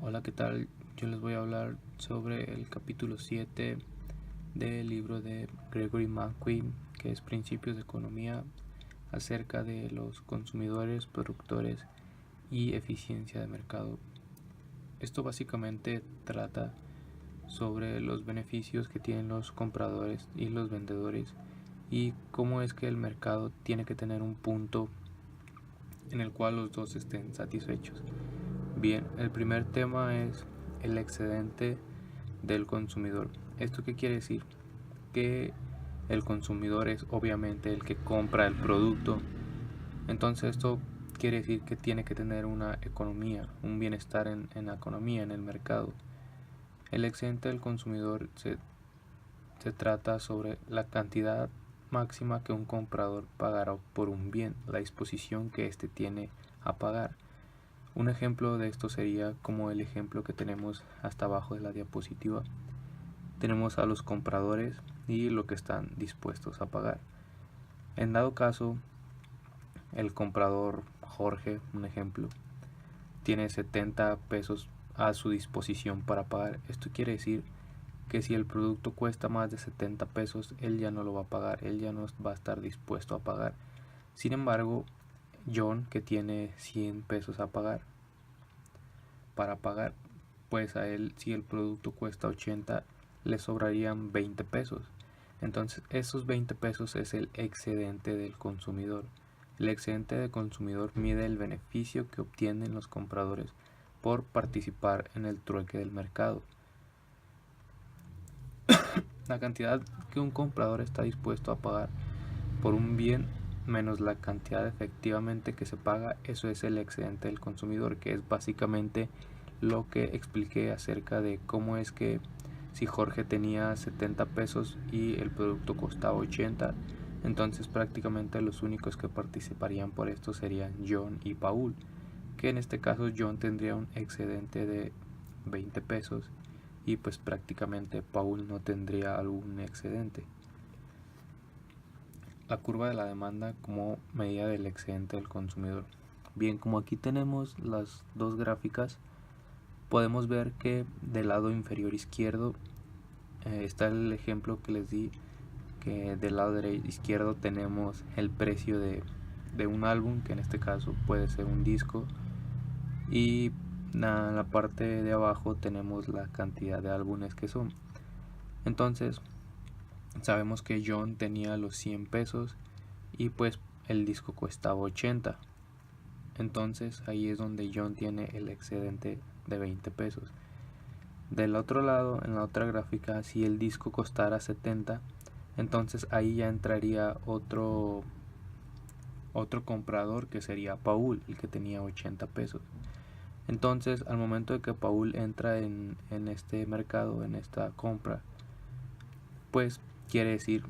Hola, ¿qué tal? Yo les voy a hablar sobre el capítulo 7 del libro de Gregory McQueen, que es Principios de Economía, acerca de los consumidores, productores y eficiencia de mercado. Esto básicamente trata sobre los beneficios que tienen los compradores y los vendedores y cómo es que el mercado tiene que tener un punto en el cual los dos estén satisfechos. Bien, el primer tema es el excedente del consumidor. ¿Esto qué quiere decir? Que el consumidor es obviamente el que compra el producto. Entonces esto quiere decir que tiene que tener una economía, un bienestar en la economía, en el mercado. El excedente del consumidor se trata sobre la cantidad máxima que un comprador pagará por un bien, la disposición que éste tiene a pagar. Un ejemplo de esto sería como el ejemplo que tenemos hasta abajo de la diapositiva. Tenemos a los compradores y lo que están dispuestos a pagar. En dado caso, el comprador Jorge, un ejemplo, tiene 70 pesos a su disposición para pagar. Esto quiere decir que si el producto cuesta más de 70 pesos, él ya no lo va a pagar, él ya no va a estar dispuesto a pagar. Sin embargo, John, que tiene 100 pesos para pagar, pues a él, si el producto cuesta 80, le sobrarían 20 pesos. Entonces esos 20 pesos es el excedente del consumidor. El excedente del consumidor mide el beneficio que obtienen los compradores por participar en el trueque del mercado. La cantidad que un comprador está dispuesto a pagar por un bien menos la cantidad efectivamente que se paga, eso es el excedente del consumidor, que es básicamente lo que expliqué acerca de cómo es que si Jorge tenía 70 pesos y el producto costaba 80, entonces prácticamente los únicos que participarían por esto serían John y Paul, que en este caso John tendría un excedente de 20 pesos y pues prácticamente Paul no tendría algún excedente. La curva de la demanda como medida del excedente del consumidor. Bien, como aquí tenemos las dos gráficas, podemos ver que del lado inferior izquierdo está el ejemplo que les di, que del lado izquierdo tenemos el precio de un álbum, que en este caso puede ser un disco, y en la parte de abajo tenemos la cantidad de álbumes que son. Entonces sabemos que John tenía los 100 pesos y pues el disco costaba 80. Entonces ahí es donde John tiene el excedente de 20 pesos. Del otro lado, en la otra gráfica, si el disco costara 70, entonces ahí ya entraría otro comprador, que sería Paul, el que tenía 80 pesos. Entonces al momento de que Paul entra en este mercado, en esta compra, pues quiere decir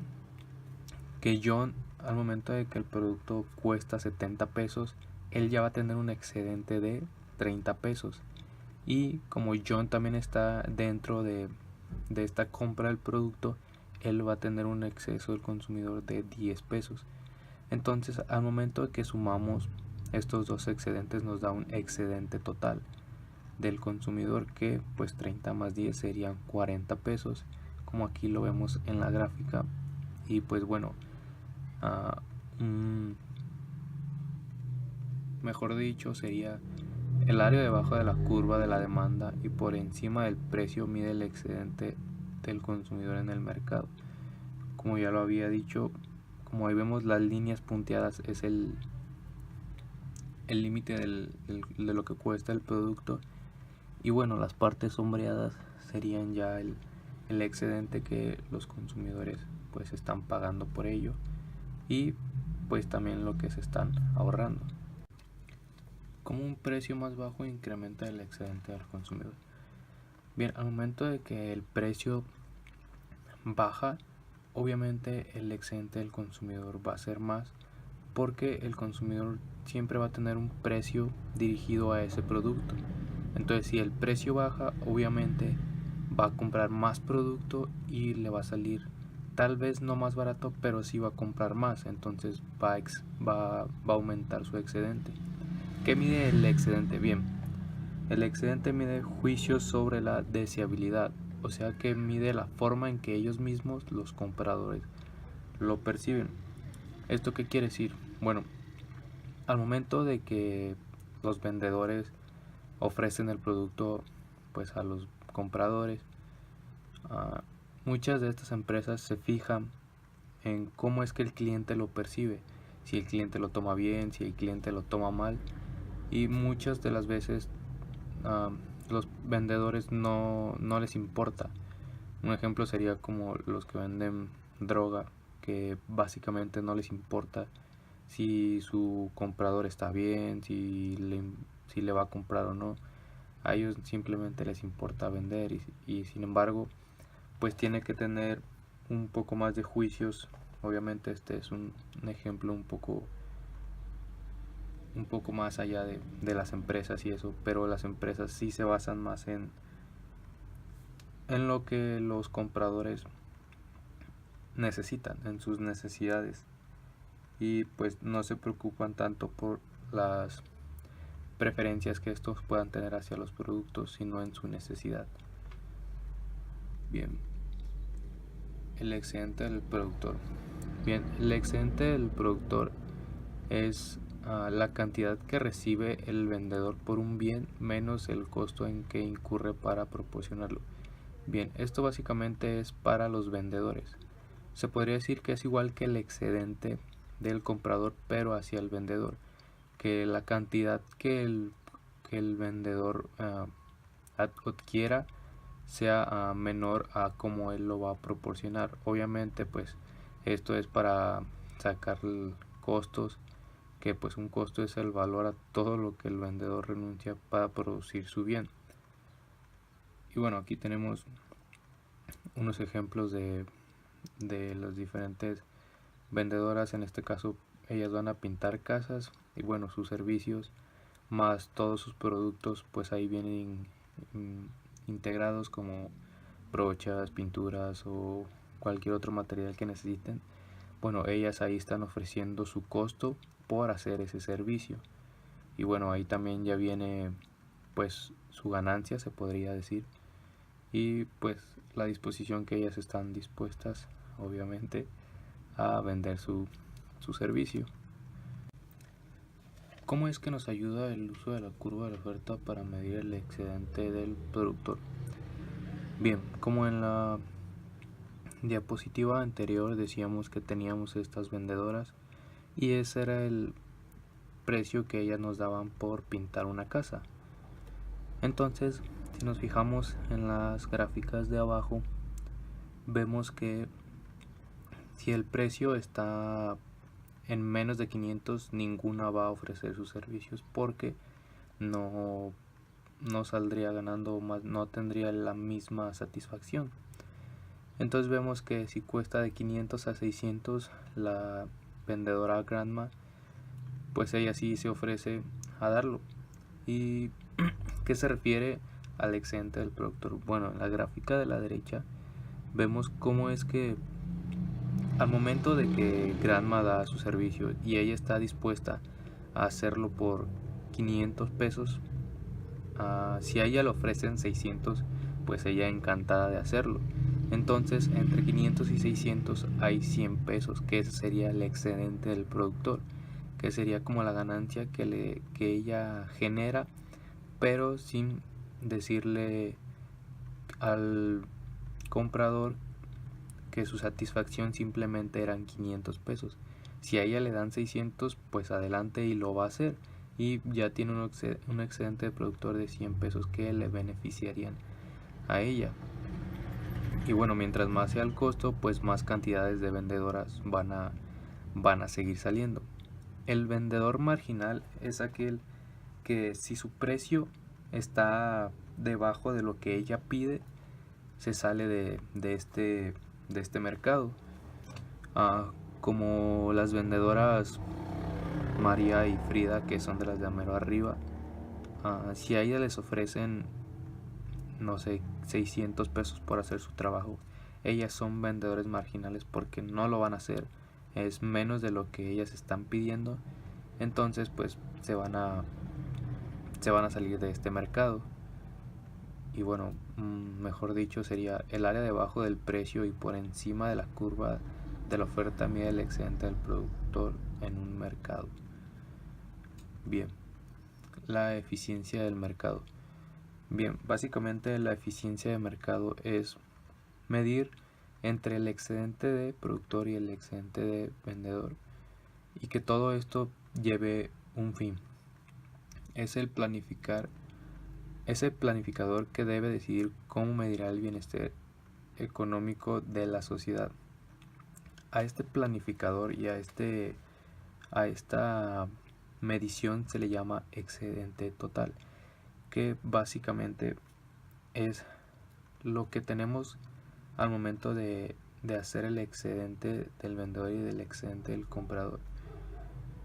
que John, al momento de que el producto cuesta 70 pesos, él ya va a tener un excedente de 30 pesos. Y como John también está dentro de esta compra del producto, él va a tener un exceso del consumidor de 10 pesos. Entonces al momento de que sumamos estos dos excedentes, nos da un excedente total del consumidor, que pues 30 más 10 serían 40 pesos, como aquí lo vemos en la gráfica. Y pues bueno, mejor dicho, sería el área debajo de la curva de la demanda y por encima del precio mide el excedente del consumidor en el mercado. Como ya lo había dicho, como ahí vemos las líneas punteadas, es el límite de lo que cuesta el producto, y bueno, las partes sombreadas serían ya el excedente que los consumidores pues están pagando por ello, y pues también lo que se están ahorrando. Como un precio más bajo incrementa el excedente del consumidor. Bien, al momento de que el precio baja, obviamente el excedente del consumidor va a ser más, porque el consumidor siempre va a tener un precio dirigido a ese producto. Entonces si el precio baja, obviamente va a comprar más producto y le va a salir tal vez no más barato, pero sí va a comprar más. Entonces va a aumentar su excedente. ¿Qué mide el excedente? Bien, El excedente mide juicios sobre la deseabilidad, o sea que mide la forma en que ellos mismos, los compradores, lo perciben. ¿Esto qué quiere decir? Bueno, al momento de que los vendedores ofrecen el producto pues a los compradores, muchas de estas empresas se fijan en cómo es que el cliente lo percibe, si el cliente lo toma bien, si el cliente lo toma mal, y muchas de las veces los vendedores no les importa. Un ejemplo sería como los que venden droga, que básicamente no les importa si su comprador está bien, si le va a comprar o no. A ellos simplemente les importa vender y sin embargo pues tiene que tener un poco más de juicios. Obviamente este es un ejemplo un poco más allá de las empresas y eso, pero las empresas sí se basan más en lo que los compradores necesitan, en sus necesidades, y pues no se preocupan tanto por las preferencias que estos puedan tener hacia los productos, sino en su necesidad. Bien, el excedente del productor. Bien, el excedente del productor es la cantidad que recibe el vendedor por un bien menos el costo en que incurre para proporcionarlo. Bien, esto básicamente es para los vendedores. Se podría decir que es igual que el excedente del comprador, pero hacia el vendedor, que la cantidad que el vendedor adquiera sea menor a como él lo va a proporcionar. Obviamente pues esto es para sacar costos, que pues un costo es el valor a todo lo que el vendedor renuncia para producir su bien. Y bueno, aquí tenemos unos ejemplos de las diferentes vendedoras. En este caso ellas van a pintar casas y bueno, sus servicios más todos sus productos pues ahí vienen integrados, como brochas, pinturas o cualquier otro material que necesiten. Bueno, ellas ahí están ofreciendo su costo por hacer ese servicio, y bueno, ahí también ya viene pues su ganancia, se podría decir, y pues la disposición que ellas están dispuestas obviamente a vender su servicio. ¿Cómo es que nos ayuda el uso de la curva de la oferta para medir el excedente del productor? Bien, como en la diapositiva anterior decíamos que teníamos estas vendedoras y ese era el precio que ellas nos daban por pintar una casa. Entonces, si nos fijamos en las gráficas de abajo, vemos que si el precio está en menos de 500, ninguna va a ofrecer sus servicios porque no saldría ganando más, no tendría la misma satisfacción. Entonces vemos que si cuesta de 500 a 600, la vendedora Grandma pues ella sí se ofrece a darlo. ¿Y qué se refiere al excedente del productor? Bueno, en la gráfica de la derecha vemos cómo es que al momento de que Grandma da su servicio y ella está dispuesta a hacerlo por 500 pesos, si a ella le ofrecen 600, pues ella encantada de hacerlo. Entonces entre 500 y 600 hay 100 pesos, que ese sería el excedente del productor, que sería como la ganancia que ella genera, pero sin decirle al comprador que su satisfacción simplemente eran 500 pesos. Si a ella le dan 600, pues adelante y lo va a hacer, y ya tiene un excedente de productor de 100 pesos que le beneficiarían a ella. Y bueno, mientras más sea el costo, pues más cantidades de vendedoras van a seguir saliendo. El vendedor marginal es aquel que si su precio está debajo de lo que ella pide, se sale de este mercado. Como las vendedoras María y Frida, que son de las de mero arriba, si a ellas les ofrecen, no sé, 600 pesos por hacer su trabajo, ellas son vendedores marginales porque no lo van a hacer, es menos de lo que ellas están pidiendo. Entonces pues se van se van a salir de este mercado. Y bueno, mejor dicho, sería el área debajo del precio y por encima de la curva de la oferta mide el excedente del productor en un mercado. Bien, la eficiencia del mercado. Bien, básicamente la eficiencia de mercado es medir entre el excedente de productor y el excedente de vendedor, y que todo esto lleve un fin. Es el planificador que debe decidir cómo medirá el bienestar económico de la sociedad. A este planificador y a esta medición se le llama excedente total, que básicamente es lo que tenemos al momento de hacer el excedente del vendedor y del excedente del comprador.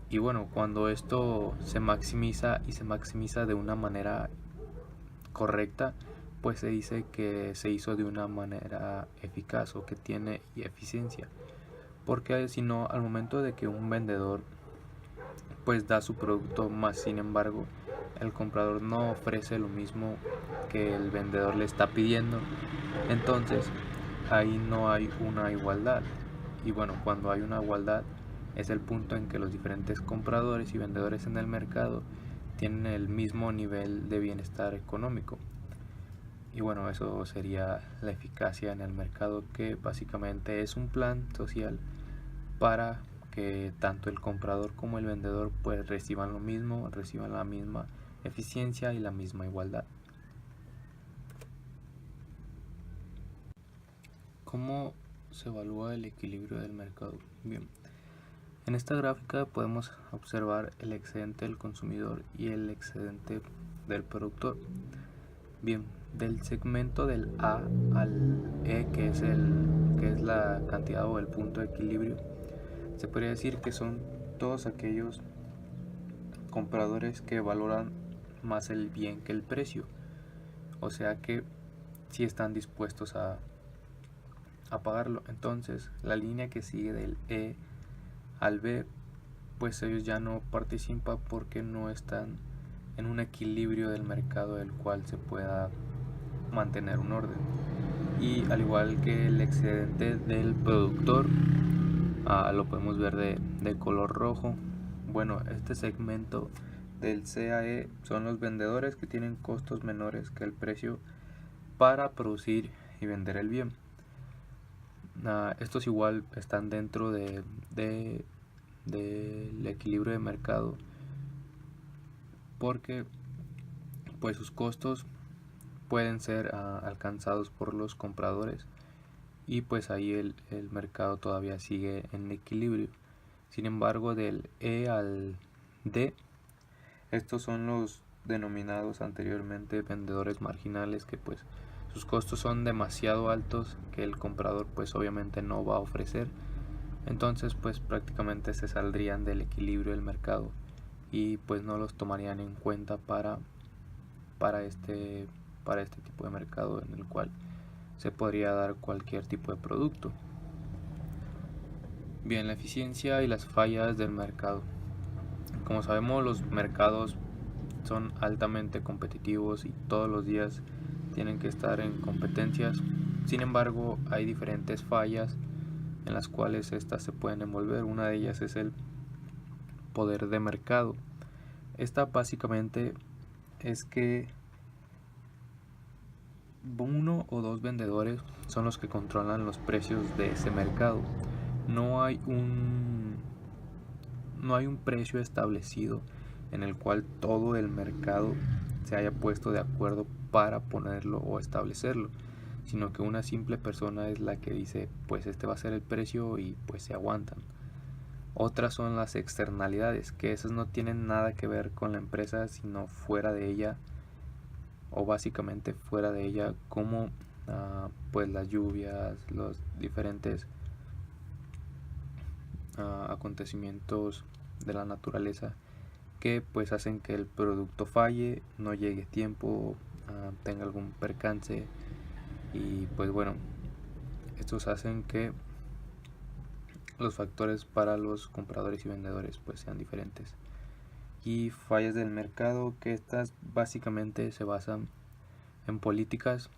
Y bueno, cuando esto se maximiza de una manera correcta, pues se dice que se hizo de una manera eficaz o que tiene eficiencia. Porque si no, al momento de que un vendedor pues da su producto, más sin embargo el comprador no ofrece lo mismo que el vendedor le está pidiendo, entonces ahí no hay una igualdad. Y bueno, cuando hay una igualdad es el punto en que los diferentes compradores y vendedores en el mercado tienen el mismo nivel de bienestar económico. Y bueno, eso sería la eficacia en el mercado, que básicamente es un plan social para que tanto el comprador como el vendedor pues reciban lo mismo, reciban la misma eficiencia y la misma igualdad. ¿Cómo se evalúa el equilibrio del mercado? Bien, en esta gráfica podemos observar el excedente del consumidor y el excedente del productor. Bien, del segmento del A al E, que es la cantidad o el punto de equilibrio, se podría decir que son todos aquellos compradores que valoran más el bien que el precio, o sea que sí están dispuestos a pagarlo. Entonces la línea que sigue del E al B, pues ellos ya no participan porque no están en un equilibrio del mercado del cual se pueda mantener un orden. Y al igual que el excedente del productor, lo podemos ver de color rojo. Bueno, este segmento del CAE son los vendedores que tienen costos menores que el precio para producir y vender el bien. Estos igual están dentro del equilibrio de mercado, porque pues sus costos pueden ser alcanzados por los compradores, y pues ahí el mercado todavía sigue en equilibrio. Sin embargo, del E al D, estos son los denominados anteriormente vendedores marginales, que pues sus costos son demasiado altos que el comprador pues obviamente no va a ofrecer. Entonces pues prácticamente se saldrían del equilibrio del mercado y pues no los tomarían en cuenta para este tipo de mercado en el cual se podría dar cualquier tipo de producto. Bien, la eficiencia y las fallas del mercado. Como sabemos, los mercados son altamente competitivos y todos los días tienen que estar en competencias. Sin embargo, hay diferentes fallas en las cuales estas se pueden envolver. Una de ellas es el poder de mercado. Esta básicamente es que uno o dos vendedores son los que controlan los precios de ese mercado. No hay un precio establecido en el cual todo el mercado se haya puesto de acuerdo para ponerlo o establecerlo, sino que una simple persona es la que dice pues este va a ser el precio y pues se aguantan. Otras son las externalidades, que esas no tienen nada que ver con la empresa, sino fuera de ella, o básicamente fuera de ella, como pues las lluvias, los diferentes acontecimientos de la naturaleza que pues hacen que el producto falle, no llegue a tiempo, tenga algún percance, y pues bueno, estos hacen que los factores para los compradores y vendedores pues sean diferentes. y fallas del mercado, que estas básicamente se basan en políticas,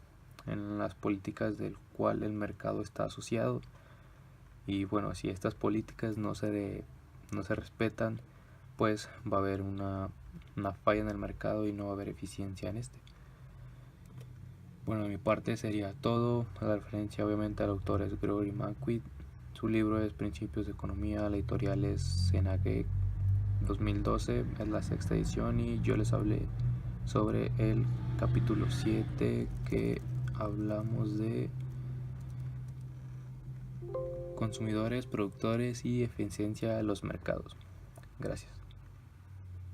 en las políticas del cual el mercado está asociado. Y bueno, si estas políticas no se respetan, pues va a haber una falla en el mercado y no va a haber eficiencia en este. Bueno, de mi parte sería todo. La referencia obviamente al autor es Gregory Mankiw. Su libro es Principios de Economía, la editorial es Senage 2012, es la sexta edición, y yo les hablé sobre el capítulo 7, que hablamos de consumidores, productores y eficiencia de los mercados. Gracias.